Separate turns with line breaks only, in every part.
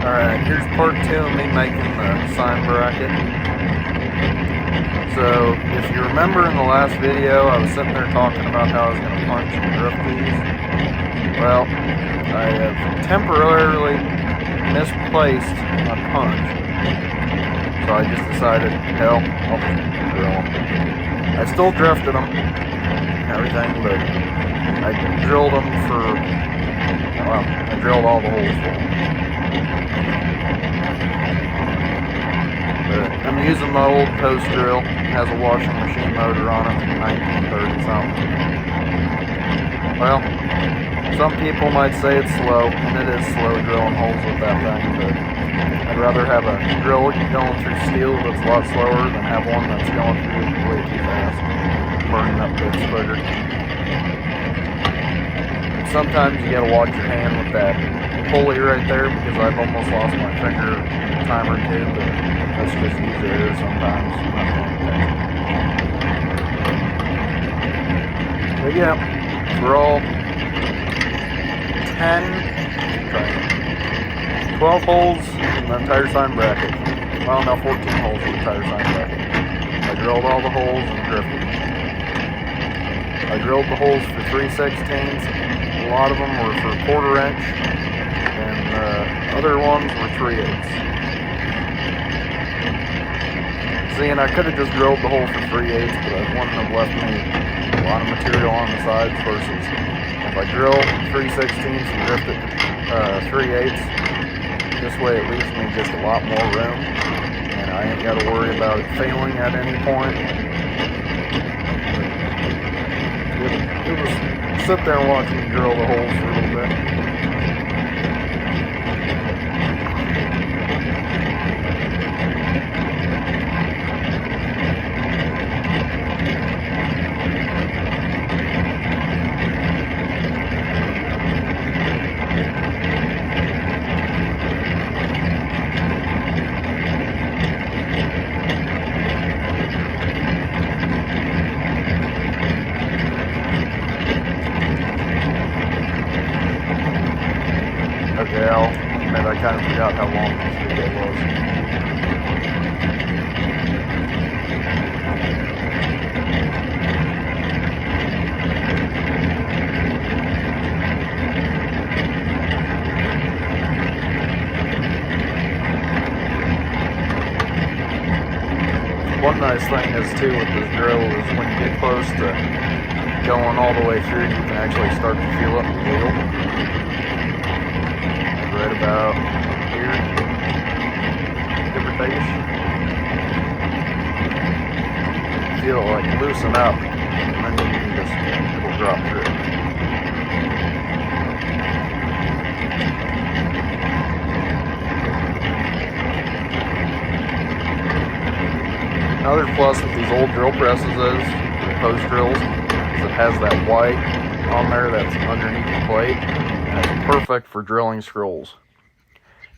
Alright, here's part 2 of me making the sign bracket. So, if you remember in the last video, I was sitting there talking about how I was going to punch and drift these. Well, I have temporarily misplaced my punch. So I just decided, hell, I'll just drill them. I still drifted them and everything, but I drilled them I drilled all the holes for them. But I'm using my old post drill. It has a washing machine motor on it from 1930 something. Well, some people might say it's slow, and it is slow drilling holes with that thing, but I'd rather have a drill going through steel that's a lot slower than have one that's going through way too fast, burning up the splitter. And sometimes you gotta watch your hand with that pulley right there, because I've almost lost my finger a time or two, but that's just usually there sometimes. But yeah, we're all 12 holes in the entire sign bracket. Well, now 14 holes in the entire sign bracket. I drilled all the holes and drifted. I drilled the holes for 3/16. A lot of them were for 1/4 inch, and other ones were 3/8. See, and I could have just drilled the hole for 3/8, but I wouldn't have left me a lot of material on the sides versus if I drill 3/16 and drift it 3/8. This way it leaves me just a lot more room, and I ain't got to worry about it failing at any point. It was sit there and watch me drill the holes for a little bit. Okay, I kind of forgot how long this video was. One nice thing is too with this drill is when you get close to going all the way through, you can actually start to feel it in the wheel. Right about here, give or take. Feel it like loosen up, and then you can just, it'll drop through. Another plus with these old drill presses is, the post drills, is it has that white on there that's underneath the plate. And it's perfect for drilling scrolls.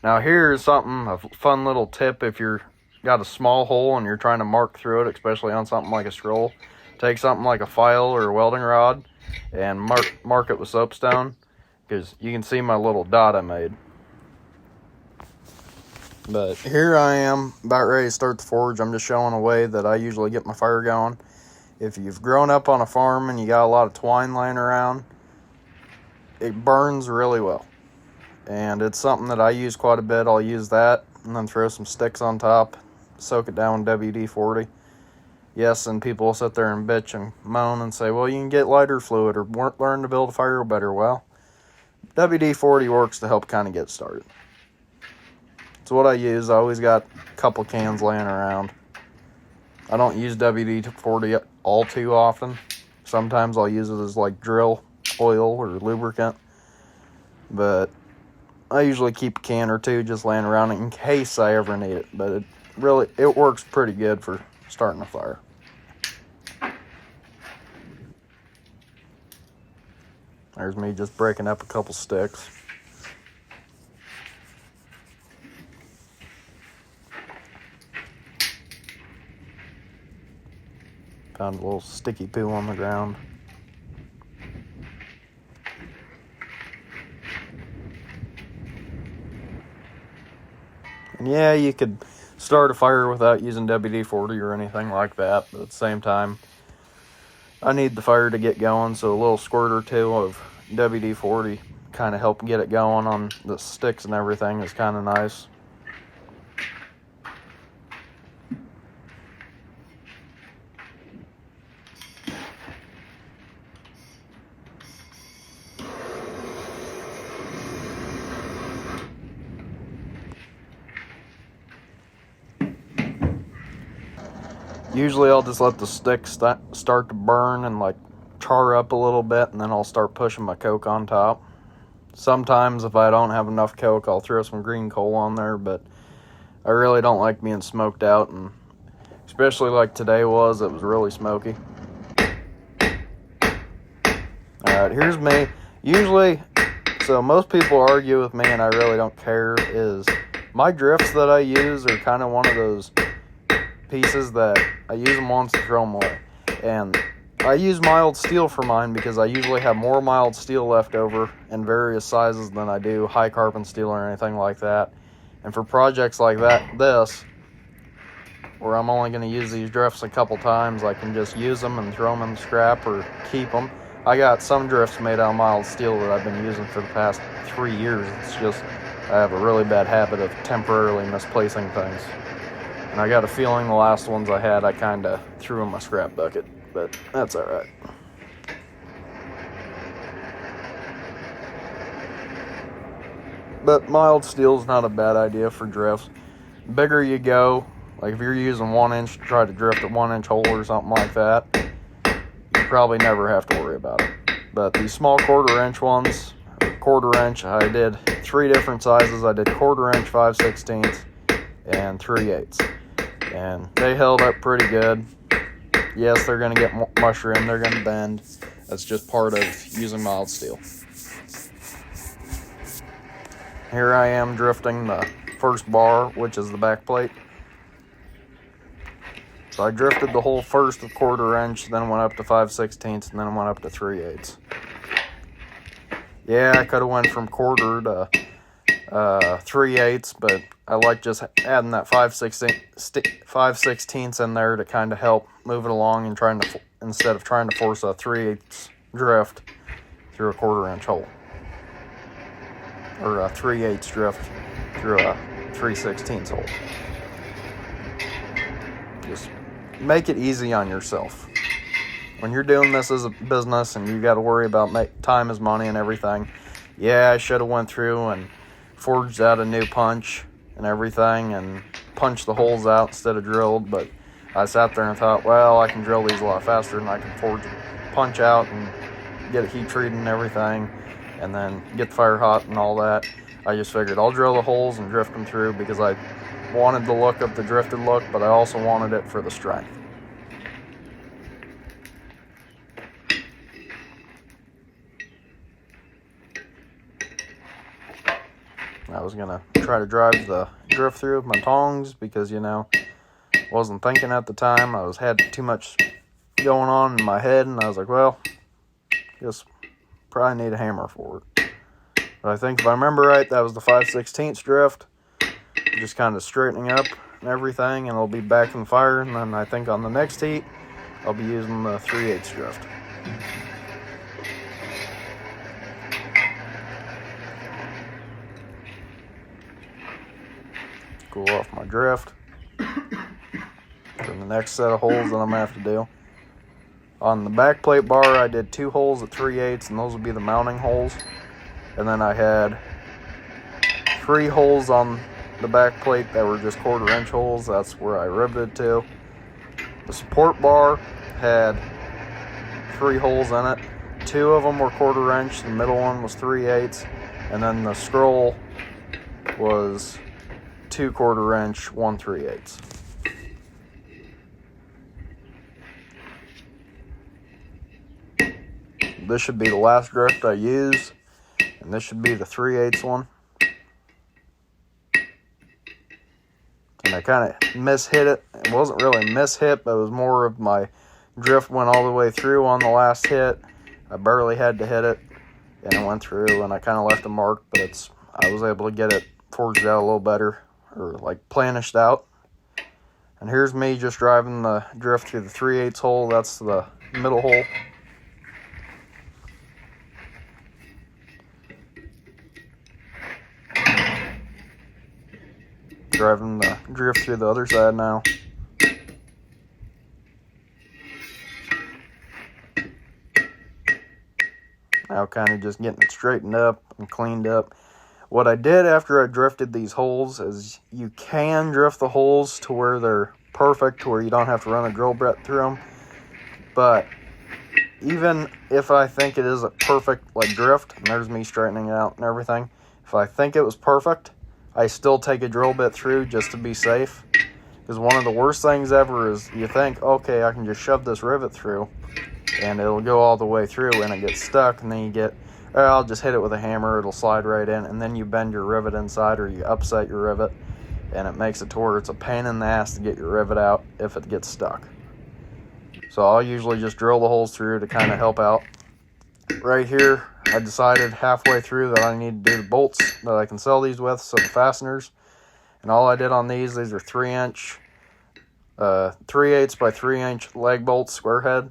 Now here's something, a fun little tip if you're got a small hole and you're trying to mark through it, especially on something like a scroll. Take something like a file or a welding rod and mark it with soapstone, because you can see my little dot I made. But here I am about ready to start the forge. I'm just showing a way that I usually get my fire going. If you've grown up on a farm and you got a lot of twine laying around, it burns really well, and it's something that I use quite a bit. I'll use that and then throw some sticks on top, soak it down with WD-40. Yes, and people will sit there and bitch and moan and say, well, you can get lighter fluid or learn to build a fire better. Well, WD-40 works to help kind of get started. It's what I use. I always got a couple cans laying around. I don't use WD-40 all too often. Sometimes I'll use it as like drill oil or lubricant, but I usually keep a can or two just laying around in case I ever need it. But it works pretty good for starting a fire. There's me just breaking up a couple sticks. Found a little sticky poo on the ground. And yeah, you could start a fire without using WD-40 or anything like that, but at the same time, I need the fire to get going, so a little squirt or two of WD-40 kind of help get it going on the sticks and everything is kind of nice. Usually I'll just let the stick start to burn and like char up a little bit, and then I'll start pushing my coke on top. Sometimes if I don't have enough coke, I'll throw some green coal on there, but I really don't like being smoked out, and especially like today it was really smoky. Alright, here's me. Usually, so most people argue with me, and I really don't care, is my drifts that I use are kind of one of those pieces that I use them once and throw them away. And I use mild steel for mine because I usually have more mild steel left over in various sizes than I do high carbon steel or anything like that. And for projects like this, where I'm only going to use these drifts a couple times, I can just use them and throw them in the scrap or keep them. I got some drifts made out of mild steel that I've been using for the past 3 years. It's just I have a really bad habit of temporarily misplacing things. And I got a feeling the last ones I had, I kind of threw in my scrap bucket, but that's alright. But mild steel is not a bad idea for drifts. Bigger you go, like if you're using 1 inch to try to drift a 1 inch hole or something like that, you probably never have to worry about it. But these small 1/4 inch ones, 1/4 inch, I did 3 different sizes. I did 1/4 inch, 5/16, and 3/8. And they held up pretty good. Yes, they're going to get mushroom, they're going to bend. That's just part of using mild steel. Here I am drifting the first bar, which is the back plate. So I drifted the whole first of 1/4 inch, then went up to 5/16, and then went up to 3/8. Yeah, I could have went from 1/4 to 3/8, but I like just adding that 5/16 in there to kind of help move it along and instead of trying to force a 3/8 drift through a 1/4 inch hole, or a 3/8 drift through a 3/16 hole. Just make it easy on yourself. When you're doing this as a business and you got to worry about time is money and everything, yeah, I should have went through and forged out a new punch and everything and punched the holes out instead of drilled, but I sat there and thought, well, I can drill these a lot faster than I can punch out and get it heat treated and everything, and then get the fire hot and all that. I just figured I'll drill the holes and drift them through because I wanted the look of the drifted look, but I also wanted it for the strength. I was going to try to drive the drift through with my tongs because, wasn't thinking at the time. I had too much going on in my head, and I was like, well, guess probably need a hammer for it. But I think if I remember right, that was the 5/16 drift. Just kind of straightening up and everything, and it'll be back in the fire. And then I think on the next heat, I'll be using the 3/8 drift. Cool off my drift. For the next set of holes that I'm going to have to do. On the back plate bar, I did 2 holes at 3/8, and those would be the mounting holes. And then I had 3 holes on the back plate that were just 1/4 inch holes. That's where I riveted to. The support bar had 3 holes in it. 2 of them were 1/4 inch. The middle one was 3/8, and then the scroll was 2 1/4 inch, 1 3/8. This should be the last drift I use, and this should be the 3/8 one. And I kind of mishit it. It wasn't really mishit, but it was more of my drift went all the way through on the last hit. I barely had to hit it, and it went through, and I kind of left a mark, but I was able to get it forged out a little better. or like planished out. And here's me just driving the drift through the 3/8 hole. That's the middle hole. Driving the drift through the other side now. Now kind of just getting it straightened up and cleaned up. What I did after I drifted these holes is you can drift the holes to where they're perfect, to where you don't have to run a drill bit through them. But even if I think it is a perfect like drift, and there's me straightening it out and everything, if I think it was perfect, I still take a drill bit through just to be safe. Because one of the worst things ever is you think, okay, I can just shove this rivet through and it'll go all the way through, and it gets stuck, and then you get, oh, I'll just hit it with a hammer, it'll slide right in, and then you bend your rivet inside, or you upset your rivet, and it makes it to where it's a pain in the ass to get your rivet out if it gets stuck. So I'll usually just drill the holes through to kind of help out. Right here, I decided halfway through that I need to do the bolts that I can sell these with, so the fasteners. And all I did on these are 3-inch, 3/8 by 3-inch leg bolts, square head.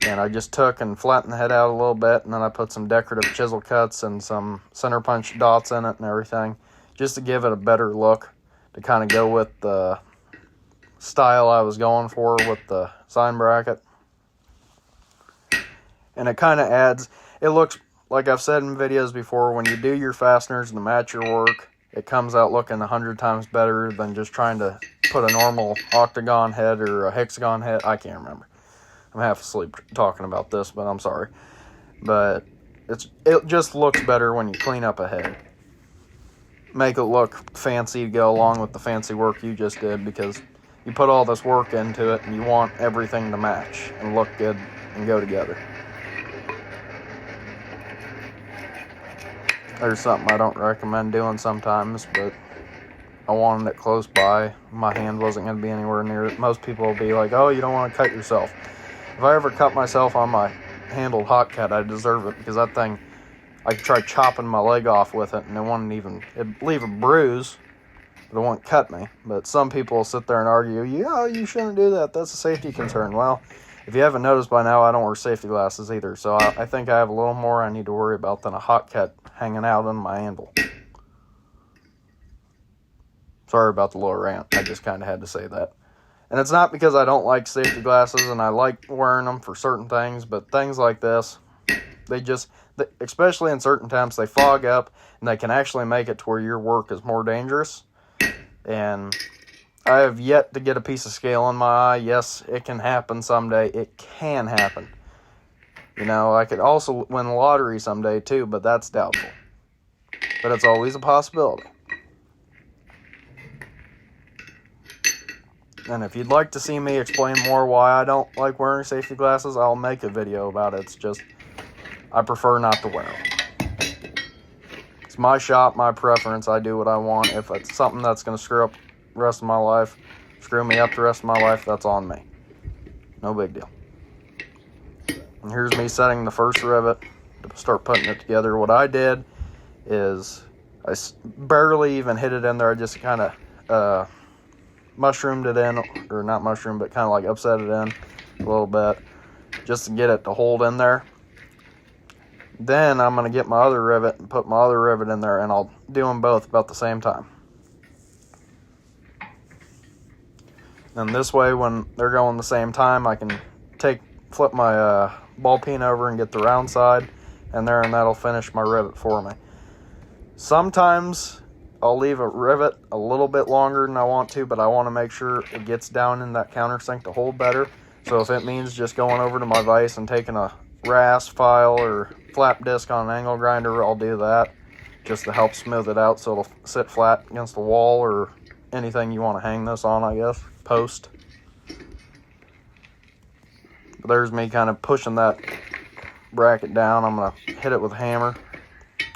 And I just took and flattened the head out a little bit, and then I put some decorative chisel cuts and some center punch dots in it and everything, just to give it a better look, to kind of go with the style I was going for with the sign bracket. And it kind of adds, it looks, like I've said in videos before, when you do your fasteners to match your work, it comes out looking 100 times better than just trying to put a normal octagon head or a hexagon head. I can't remember. I'm half asleep talking about this, but I'm sorry. But it just looks better when you clean up a head. Make it look fancy to go along with the fancy work you just did, because you put all this work into it and you want everything to match and look good and go together. There's something I don't recommend doing sometimes, but I wanted it close by. My hand wasn't going to be anywhere near it. Most people will be like, oh, you don't want to cut yourself. If I ever cut myself on my handled hot cut, I deserve it, because that thing, I tried chopping my leg off with it, and it'd leave a bruise, but it won't cut me. But some people will sit there and argue, yeah, you shouldn't do that, that's a safety concern. Well, if you haven't noticed by now, I don't wear safety glasses either, so I think I have a little more I need to worry about than a hot cut hanging out on my handle. Sorry about the little rant, I just kind of had to say that. And it's not because I don't like safety glasses and I like wearing them for certain things, but things like this, especially in certain times, they fog up and they can actually make it to where your work is more dangerous. And I have yet to get a piece of scale in my eye. Yes, it can happen someday. It can happen. You know, I could also win the lottery someday too, but that's doubtful. But it's always a possibility. And if you'd like to see me explain more why I don't like wearing safety glasses, I'll make a video about it. It's just, I prefer not to wear them. It's my shop, my preference. I do what I want. If it's something that's going to screw up the rest of my life, screw me up the rest of my life, that's on me. No big deal. And here's me setting the first rivet to start putting it together. What I did is I barely even hit it in there. I just kind of mushroomed it in, or not mushroom, but kind of like upset it in a little bit, just to get it to hold in there. Then I'm going to get my other rivet and put my other rivet in there, and I'll do them both about the same time. And this way, when they're going the same time, I can flip my ball peen over and get the round side in there, and that'll finish my rivet for me. Sometimes I'll leave a rivet a little bit longer than I want to, but I want to make sure it gets down in that countersink to hold better. So if it means just going over to my vise and taking a rasp file or flap disc on an angle grinder, I'll do that just to help smooth it out so it'll sit flat against the wall or anything you want to hang this on, I guess, post. But there's me kind of pushing that bracket down. I'm going to hit it with a hammer.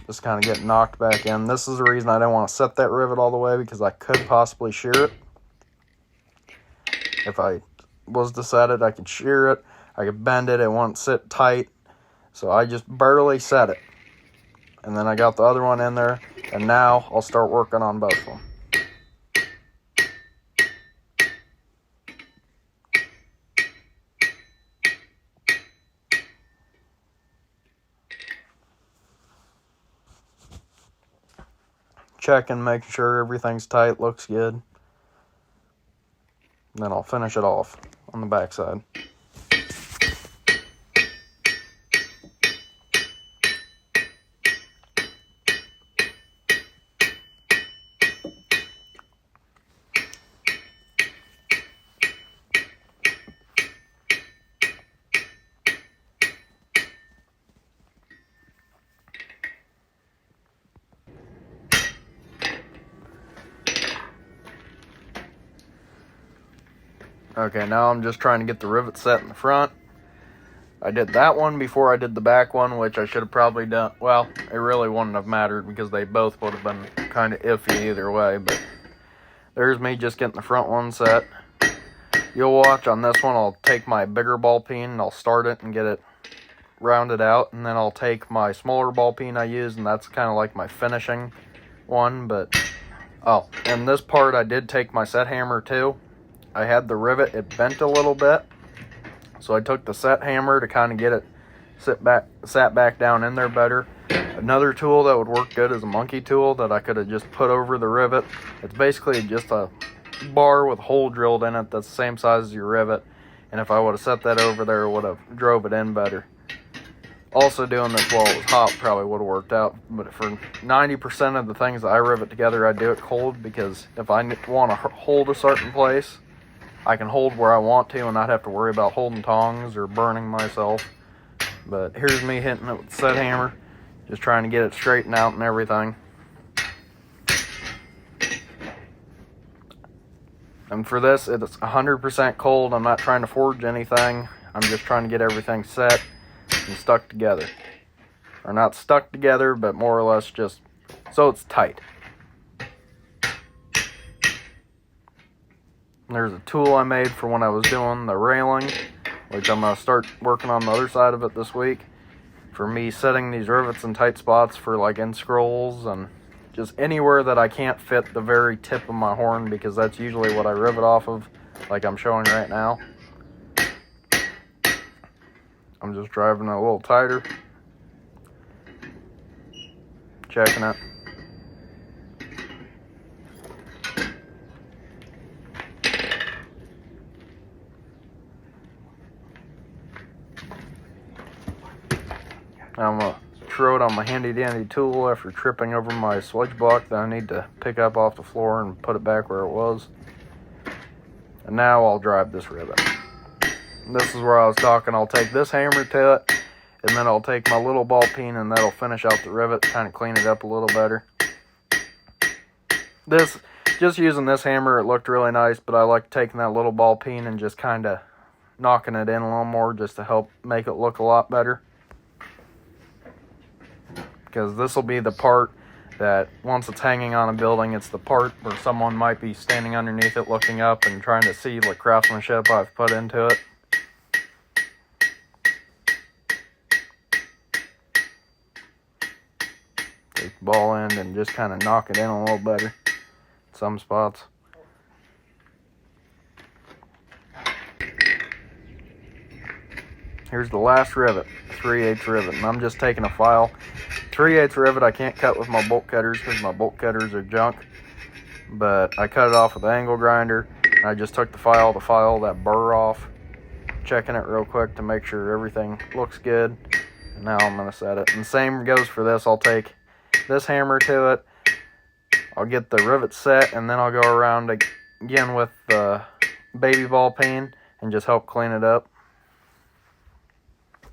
Just kind of get knocked back in. This is the reason I didn't want to set that rivet all the way, because I could possibly shear it. If I was to set it, I could shear it. I could bend it. It won't sit tight. So I just barely set it. And then I got the other one in there. And now I'll start working on both of them. checking, making sure everything's tight, looks good. And then I'll finish it off on the backside. Okay, now I'm just trying to get the rivet set in the front. I did that one before I did the back one, which I should have probably done. Well, it really wouldn't have mattered because they both would have been kind of iffy either way. But there's me just getting the front one set. You'll watch on this one, I'll take my bigger ball peen and I'll start it and get it rounded out. And then I'll take my smaller ball peen I use, and that's kind of like my finishing one. But, oh, and this part I did take my set hammer too. I had the rivet, it bent a little bit, so I took the set hammer to kind of get it sat back down in there better. Another tool that would work good is a monkey tool that I could have just put over the rivet. It's basically just a bar with a hole drilled in it that's the same size as your rivet, and if I would have set that over there, it would have drove it in better. Also, doing this while it was hot probably would have worked out, but for 90% of the things that I rivet together, I do it cold, because if I want to hold a certain place, I can hold where I want to and not have to worry about holding tongs or burning myself. But here's me hitting it with the set hammer, just trying to get it straightened out and everything. And for this, it's 100% cold. I'm not trying to forge anything. I'm just trying to get everything set and stuck together. Or not stuck together, but more or less just so it's tight. There's a tool I made for when I was doing the railing, which I'm going to start working on the other side of it this week, for me setting these rivets in tight spots for like end scrolls and just anywhere that I can't fit the very tip of my horn, because that's usually what I rivet off of, like I'm showing right now. I'm just driving it a little tighter, checking it. I'm going to throw it on my handy dandy tool after tripping over my sludge block that I need to pick up off the floor and put it back where it was. And now I'll drive this rivet. And this is where I was talking. I'll take this hammer to it, and then I'll take my little ball peen, and that'll finish out the rivet, kind of clean it up a little better. Just using this hammer, it looked really nice, but I like taking that little ball peen and just kind of knocking it in a little more just to help make it look a lot better. Because this will be the part that once it's hanging on a building, it's the part where someone might be standing underneath it looking up and trying to see the craftsmanship I've put into it. Take the ball end and just kind of knock it in a little better in some spots. Here's the last rivet, 3/8 rivet, and I'm just taking a file. 3/8 rivet I can't cut with my bolt cutters because my bolt cutters are junk, but I cut it off with the angle grinder, and I just took the file that burr off, checking it real quick to make sure everything looks good, and now I'm going to set it. And same goes for this. I'll take this hammer to it, I'll get the rivet set, and then I'll go around again with the baby ball peen and just help clean it up.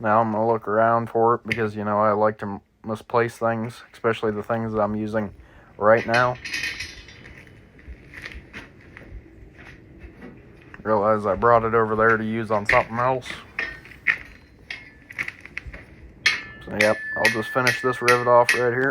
Now I'm going to look around for it because, you know, I like to misplace things, especially the things that I'm using right now. Realize I brought it over there to use on something else. So, yep, I'll just finish this rivet off right here.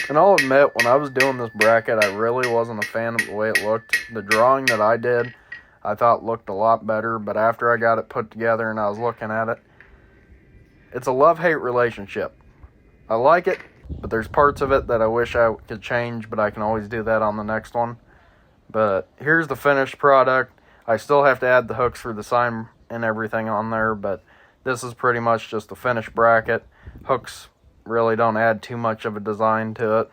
And I'll admit, when I was doing this bracket, I really wasn't a fan of the way it looked. The drawing that I did, I thought looked a lot better, but after I got it put together and I was looking at it, it's a love-hate relationship. I like it, but there's parts of it that I wish I could change, but I can always do that on the next one. But here's the finished product. I still have to add the hooks for the sign and everything on there, but this is pretty much just the finished bracket. Hooks really don't add too much of a design to it.